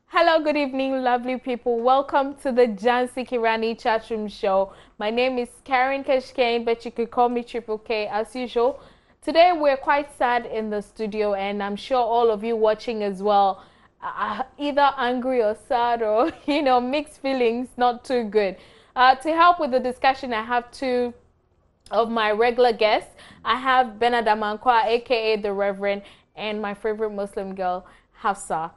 Hello, good evening, lovely people. Welcome to the Jhansi Rani chatroom show. My name is Karen Keshkane, but you could call me Triple K as usual. Today we're quite sad in the studio, and I'm sure all of you watching as well, either angry or sad or mixed feelings, not too good. To help with the discussion, I have two of my regular guests. I have Benard Amankwa, aka the Reverend, and my favorite Muslim girl, Hafsa.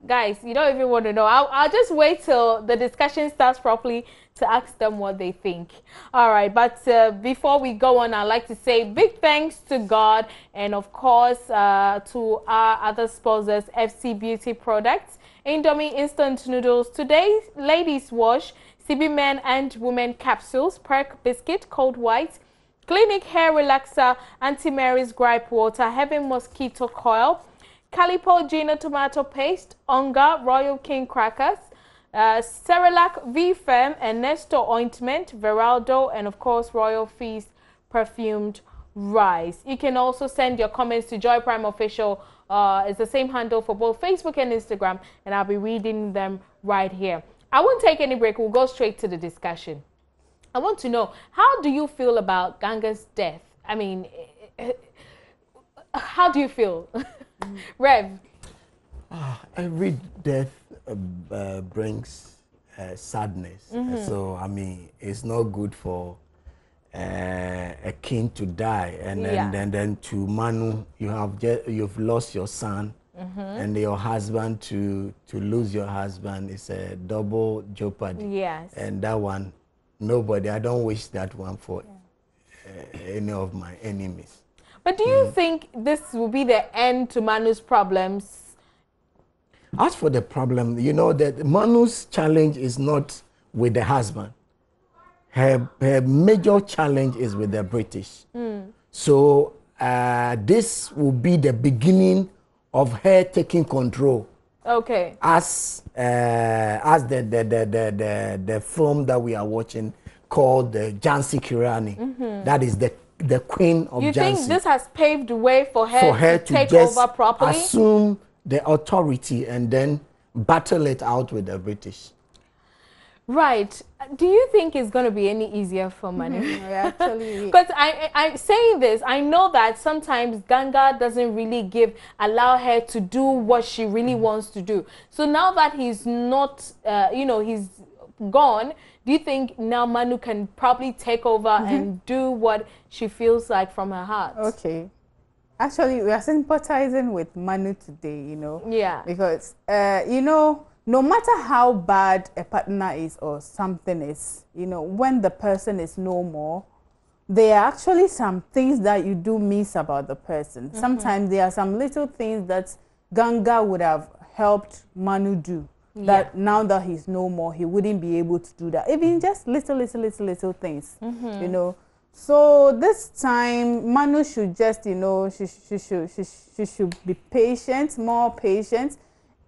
Guys, you don't even want to know. I'll just wait till the discussion starts properly to ask them what they think. All right, but before we go on, I'd like to say big thanks to God and, of course, to our other sponsors, FC Beauty Products, Indomie Instant Noodles, today's Ladies Wash, CB Men and Women Capsules, Perk Biscuit, Cold White, Clinic Hair Relaxer, Auntie Mary's Gripe Water, Heaven Mosquito Coil, Calipo Gina Tomato Paste, Onga Royal King Crackers, Cerelac V-Firm and Nestor Ointment, Veraldo, and of course Royal Feast Perfumed Rice. You can also send your comments to Joy Prime Official. It's the same handle for both Facebook and Instagram, and I'll be reading them right here. I won't take any break. We'll go straight to the discussion. I want to know, how do you feel about Ganga's death? I mean, how do you feel? Rev? Every death brings sadness. So, I mean, it's not good for a king to die. And then to Manu, you've lost your son. And your husband, to lose your husband is a double jeopardy. Yes. And that one, nobody, I don't wish that one for any of my enemies. But do you think this will be the end to Manu's problems? As for the problem, you know that Manu's challenge is not with the husband. Her major challenge is with the British. So this will be the beginning of her taking control. Okay. As the film that we are watching called the Jhansi Rani. That is the queen of Jhansi. You think this has paved the way for her to take over properly? Assume the authority and then battle it out with the British. Right. Do you think it's going to be any easier for Manu? Actually, Because I'm saying this, I know that sometimes Ganga doesn't really allow her to do what she really wants to do. So now that he's not, he's gone, do you think now Manu can probably take over and do what she feels like from her heart? okay. Actually, we are sympathizing with Manu today, Yeah. because, no matter how bad a partner is or something is, when the person is no more, there are actually some things that you do miss about the person. Sometimes there are some little things that Ganga would have helped Manu do. That now that he's no more, he wouldn't be able to do that. Even just little things, So this time, Manu should just, she should be patient, more patient,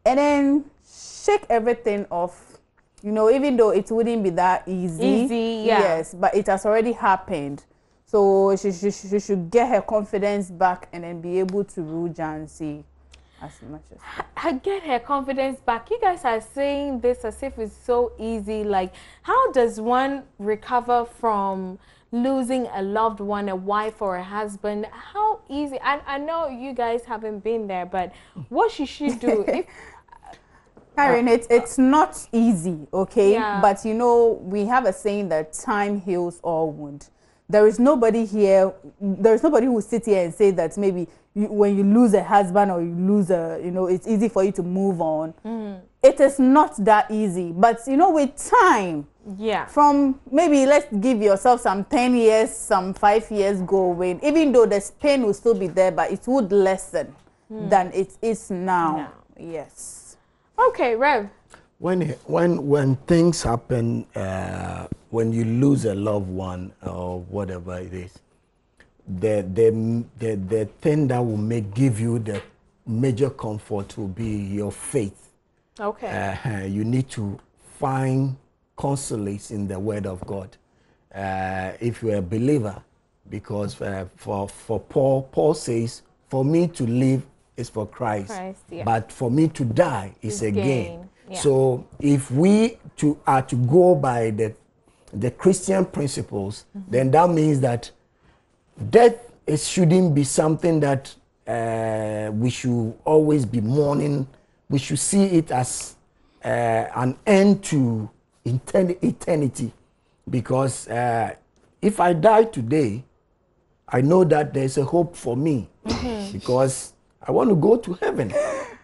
and then shake everything off. Even though it wouldn't be that easy. Yeah. Yes, but it has already happened. So she should get her confidence back and then be able to rule Jhansi as much as I get her confidence back. You guys are saying this as if it's so easy. Like, how does one recover from losing a loved one, a wife or a husband? How easy? I know you guys haven't been there, but what should she do? If Karen, it's not easy, okay? Yeah. But we have a saying that time heals all wounds. There is nobody here, there's nobody who sit here and say that maybe when you lose a husband or you lose it's easy for you to move on. It is not that easy. But, with time, yeah, from maybe let's give yourself some 10 years, some 5 years going, even though the pain will still be there, but it would lessen than it is now. Yes. Okay, Rev. When things happen, when you lose a loved one or whatever it is, the thing that will give you the major comfort will be your faith. Okay. You need to find consolace in the Word of God. If you're a believer, because for Paul says, for me to live is for Christ, Yeah. but for me to die is a gain. Yeah. So if we are to go by the Christian principles, then that means that death shouldn't be something that we should always be mourning. We should see it as an end to eternity. Because if I die today, I know that there's a hope for me. Because I want to go to heaven.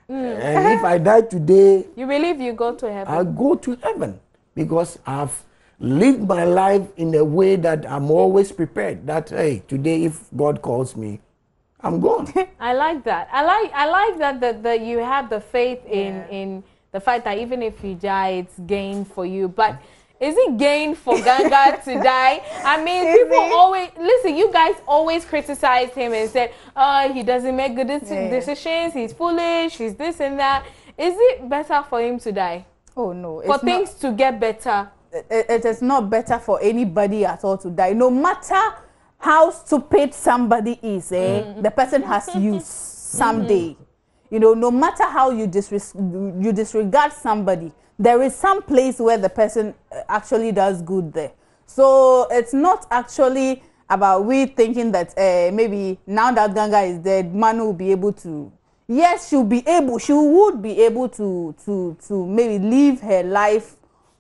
And if I die today, you believe you go to heaven? I'll go to heaven. Because I've lived my life in a way that I'm always prepared. That, hey, today if God calls me, I'm gone. I like that. I like that you have the faith in the fact that even if you die, it's gain for you. But is it gain for Ganga to die? I mean, people always listen. You guys always criticize him and said, he doesn't make good decisions. He's foolish. He's this and that. Is it better for him to die? Oh no, for things to get better. It is not better for anybody at all to die. No matter how stupid somebody is, the person has use someday. You know, no matter how you disregard somebody, there is some place where the person actually does good there. So it's not actually about we thinking that maybe now that Ganga is dead, Manu will be able to. Yes, she would be able to maybe live her life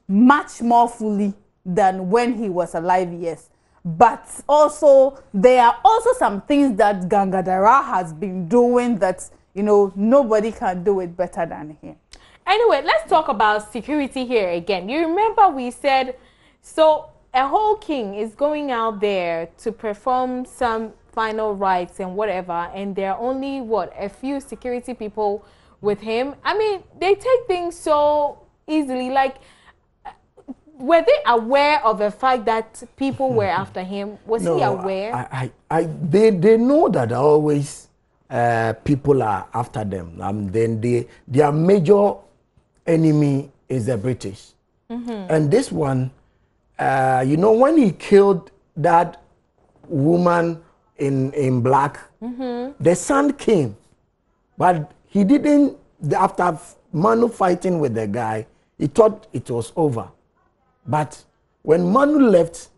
much more fully than when he was alive, yes. But also, there are also some things that Gangadhara has been doing that, you know, nobody can do it better than him. Anyway, let's talk about security here again. You remember we said, so a whole king is going out there to perform some final rites and whatever, and there are only, what, a few security people with him. I mean, they take things so easily. Like, were they aware of the fact that people were after him? Was he aware? They know that always people are after them. Then their major enemy is the British. And this one, you know, when he killed that woman in black, the son came, but he didn't. After Manu fighting with the guy, he thought it was over. But when Manu left,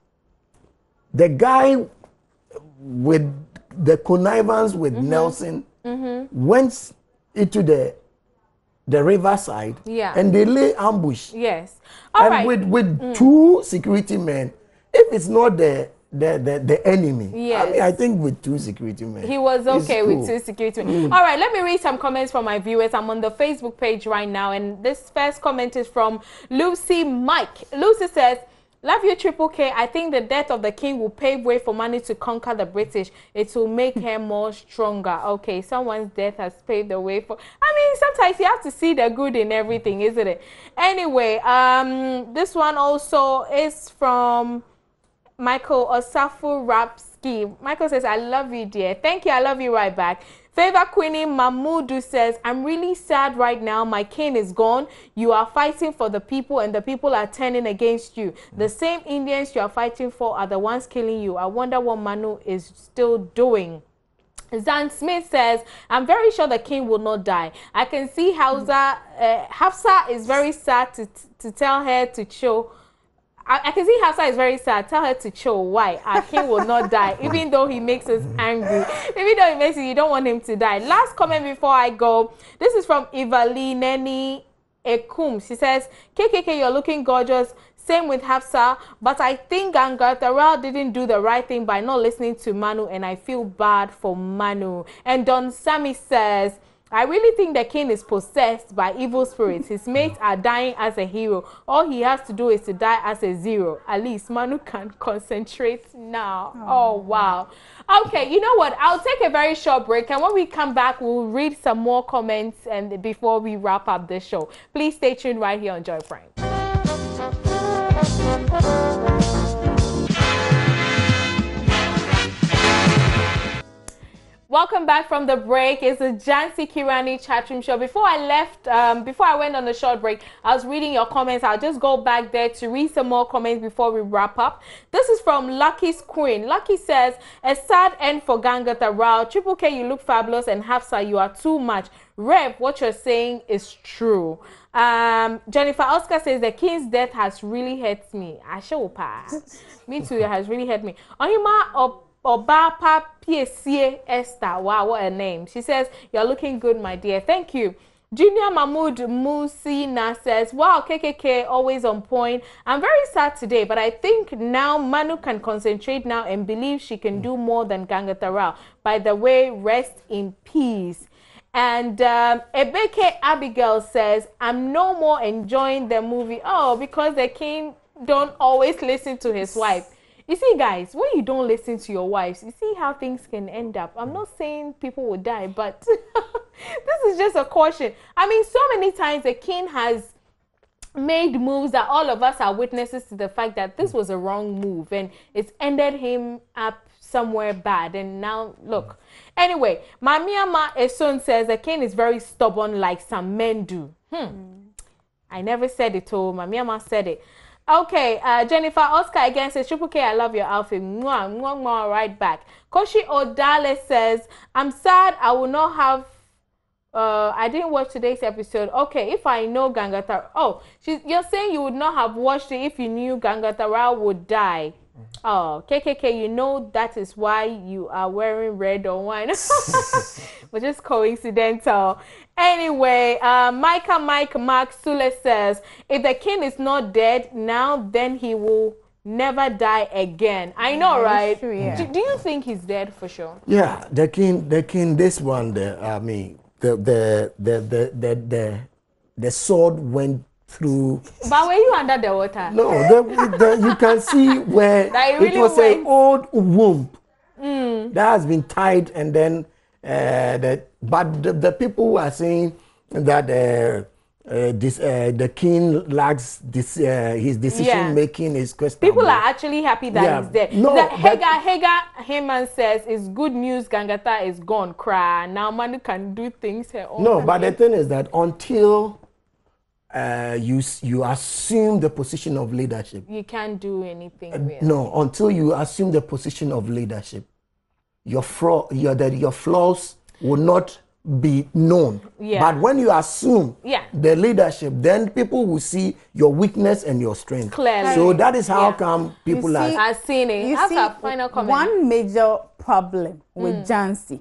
the guy with the connivance with Nelson went into the riverside, and they lay ambush. Yes. All right. With two security men, if it's not the enemy, yes. I mean, I think with two security men, he was okay with two security men. All right, let me read some comments from my viewers. I'm on the Facebook page right now, and this first comment is from Lucy Mike. Lucy says, love you, Triple K. I think the death of the king will pave way for Manu to conquer the British. It will make her more stronger. Okay, someone's death has paved the way for... I mean, sometimes you have to see the good in everything, isn't it? Anyway, this one also is from Michael Osafu Rapski. Michael says, I love you, dear. Thank you. I love you right back. Favor Queenie Mahmoudou says, I'm really sad right now. My king is gone. You are fighting for the people and the people are turning against you. The same Indians you are fighting for are the ones killing you. I wonder what Manu is still doing. Zan Smith says, I'm very sure the king will not die. I can see Hafsa is very sad to tell her to chill. I can see Hafsa is very sad. Tell her to chill. Why? Our king will not die, even though he makes us angry. Even though he makes you don't want him to die. Last comment before I go. This is from Ivali Neni Ekum. She says, KKK, you're looking gorgeous. Same with Hafsa. But I think Gangatharal didn't do the right thing by not listening to Manu, and I feel bad for Manu. And Don Sami says, I really think the king is possessed by evil spirits. His mates are dying as a hero. All he has to do is to die as a zero. At least Manu can concentrate now. Oh, wow. Okay, you know what? I'll take a very short break. And when we come back, we'll read some more comments and before we wrap up the show. Please stay tuned right here on Joy Prime. Welcome back from the break. It's the Jhansi Kirani chat room show. Before I left, before I went on the short break, I was reading your comments. I'll just go back there to read some more comments before we wrap up. This is from Lucky's Queen. Lucky says, a sad end for Gangata Rao. Triple K, you look fabulous, and Hafsa, you are too much. Rev, what you're saying is true. Jennifer Oscar says, the king's death has really hurt me. Me too, it has really hurt me. Ohima Obapa PSA Esther. Wow, what a name. She says, you're looking good, my dear. Thank you. Junior Mahmood Musina says, wow, KKK, always on point. I'm very sad today, but I think now Manu can concentrate now and believe she can do more than Gangata Rao. By the way, rest in peace. And Ebeke Abigail says, I'm no more enjoying the movie. Oh, because the king don't always listen to his wife. You see, guys, when you don't listen to your wives, you see how things can end up. I'm not saying people will die, but this is just a caution. I mean, so many times the king has made moves that all of us are witnesses to the fact that this was a wrong move and it's ended him up somewhere bad. And now, look. Anyway, Mamiama Eson says the king is very stubborn like some men do. I never said it, oh, Mamiama said it. Okay, Jennifer Oscar again says, Triple K, I love your outfit. Mwah, mwah, mwah, right back. Koshi Odale says, I'm sad I will not have, I didn't watch today's episode. Okay, if I know Gangata, oh, you're saying you would not have watched it if you knew Gangata Rao would die. Oh, KKK, you know that is why you are wearing red or wine. Which is coincidental. Anyway, Mike Mark Sule says, if the king is not dead now, then he will never die again. I know, right? True, yeah. Do you think he's dead for sure? Yeah, the king, this one, I mean, the sword went through. But were you under the water? No, you can see where really it was an old womb that has been tied, and then but the people who are saying that the king lacks this his decision making is questionable. People are actually happy that he's dead. No, Hagar Heyman says it's good news. Gangata is gone. Cry now. Manu can do things her own. No, but the thing is that until you assume the position of leadership, you can't do anything. Really. No, until you assume the position of leadership, your flaws will not be known. Yeah. But when you assume the leadership, then people will see your weakness and your strength. Clearly. So that is how come people are. I've seen it. You see, a final comment. One major problem with Jhansi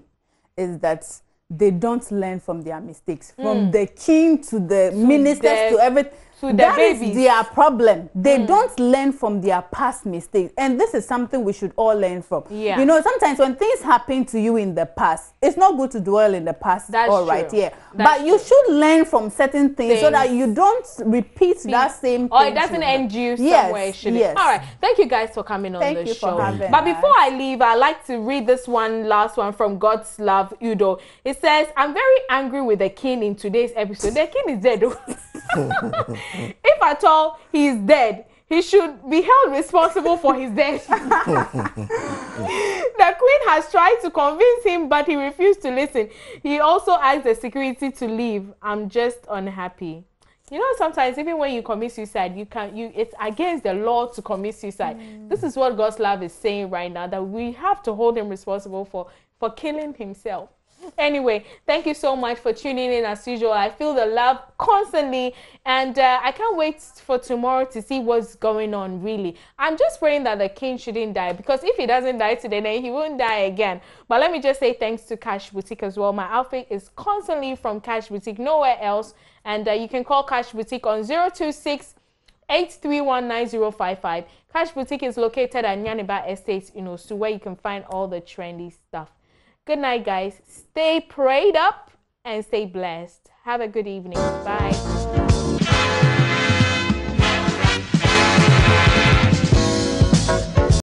is that they don't learn from their mistakes. From the king to the ministers to everything. That is their problem. They don't learn from their past mistakes. And this is something we should all learn from. Yeah. You know, sometimes when things happen to you in the past, it's not good to dwell in the past. That's all right, true. Yeah. But you should learn from certain things so that you don't repeat that same thing. Or it doesn't end you somewhere. Yes. All right. Thank you guys for coming on the show. But before I leave, I'd like to read this last one from God's Love Udo. It says, I'm very angry with the king in today's episode. The king is dead. If at all he is dead, he should be held responsible for his death. The queen has tried to convince him, but he refused to listen. He also asked the security to leave. I'm just unhappy. You know, sometimes even when you commit suicide, it's against the law to commit suicide. This is what God's love is saying right now, that we have to hold him responsible for killing himself. Anyway, thank you so much for tuning in as usual. I feel the love constantly, and I can't wait for tomorrow to see what's going on, really. I'm just praying that the king shouldn't die, because if he doesn't die today, then he won't die again. But let me just say thanks to Cash Boutique as well. My outfit is constantly from Cash Boutique, nowhere else. And you can call Cash Boutique on 026-831-9055. Cash Boutique is located at Nyaniba Estates in Osu, where you can find all the trendy stuff. Good night, guys. Stay prayed up and stay blessed. Have a good evening. Bye.